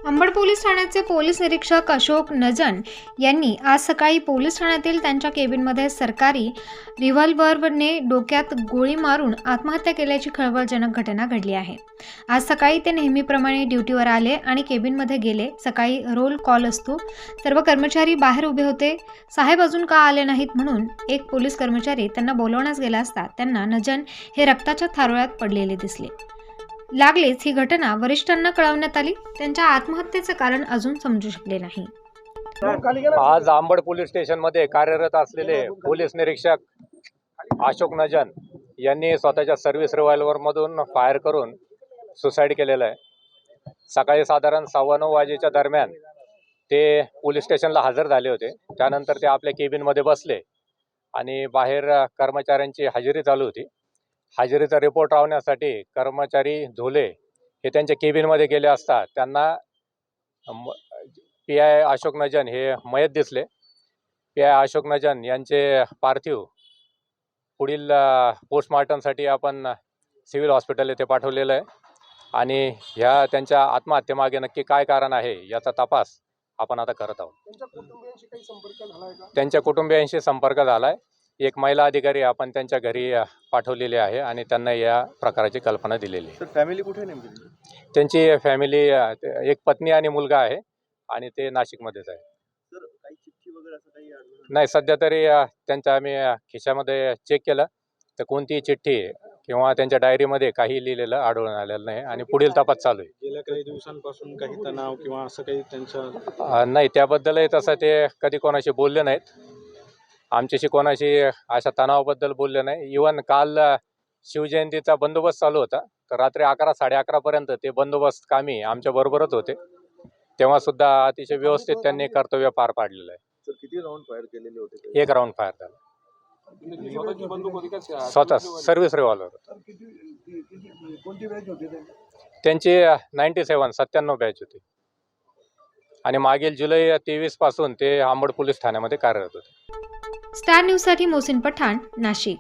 Ambad police ठाण्याचे police निरीक्षक अशोक नजन यांनी आज सकाळी पोलीस ठाण्यातील त्यांच्या केबिनमध्ये सरकारी रिव्हॉल्व्हरने डोक्यात गोळी मारून आत्महत्या केल्याची खळबळजनक घटना घडली आहे। आज सकाळी ते नेहमीप्रमाणे ड्युटीवर आले आणि केबिनमध्ये गेले। सकाळी रोल कॉल असतो, सर्व कर्मचारी बाहेर उभे होते। साहेब अजून का आले नाहीत म्हणून एक पोलीस कर्मचारी त्यांना बोलवण्यास गेला असता त्यांना नजन हे रक्ताच्या थारोळ्यात पडलेले दिसले। लागलीच ही घटना वरिष्ठांना कळवण्यात आली। त्यांच्या आत्महत्येचे कारण अजून समजू शकले नाही। आज अंबड पोलीस स्टेशन मध्ये कार्यरत असलेले पोलीस निरीक्षक अशोक नजन यांनी स्वतःच्या सर्व्हिस रिव्हॉल्वर मधून फायर करून सुसाईड केलेलं आहे। सकाळी साधारण 9:15 वाजेच्या दरम्यान ते पोलीस स्टेशनला हजर झाले होते। त्यानंतर ते आपल्या केबिन मध्ये बसले आणि बाहेर कर्मचाऱ्यांची हजेरी चालू होती। हजेरीचा रिपोर्ट लावण्यासाठी कर्मचारी झोले हे त्यांच्या केबिनमध्ये गेले असता त्यांना PI अशोक नजन हे मयत दिसले। PI अशोक नजन यांचे पार्थिव पुढील पोस्टमॉर्टमसाठी आपण सिव्हिल हॉस्पिटल येथे पाठवलेलं आहे आणि ह्या त्यांच्या आत्महत्येमागे नक्की काय कारण आहे याचा तपास आपण आता करत आहोत। त्यांच्या कुटुंबियांशी संपर्क झालाय। एक महिला अधिकारी आपण त्यांच्या घरी पाठवलेली आहे आणि त्यांना या प्रकारची कल्पना दिलेली आहे। फॅमिली कुठे नेमकी? त्यांची फॅमिली एक पत्नी आणि मुलगा आहे आणि ते नाशिकमध्येच आहे। सर, काही चिठ्ठी वगैरे असं काही आढळलं नाही, सध्या तरी त्यांच्या आम्ही खिशामध्ये चेक केलं तर कोणतीही चिठ्ठी किंवा त्यांच्या डायरीमध्ये काही लिहिलेलं आढळून आलेलं नाही आणि पुढील तपास चालू आहे। गेल्या काही दिवसांपासून काही तणाव किंवा असं काही त्यांच्या नाही, त्याबद्दलही तसं ते कधी कोणाशी बोलले नाहीत। आमच्याशी कोणाशी अशा तणावाबद्दल बोलले नाही। इव्हन काल शिवजयंतीचा बंदोबस्त चालू होता तर रात्री 11 11:30 पर्यंत ते बंदोबस्त कामी आमच्या बरोबरच होते। तेव्हा सुद्धा अतिशय व्यवस्थित त्यांनी कर्तव्य पार पाडलेलं आहे। सर, किती राऊंड फायर केलेले होते? एक राऊंड फायर झाला। स्वतः सर्व्हिस रिव्हॉल्वर त्यांची 97 बॅच होती आणि मागील जुलै 23 पासून ते अंबड पोलीस ठाण्यामध्ये कार्यरत होते। स्टार न्यूजसाठी मोहसिन पठाण, नाशिक।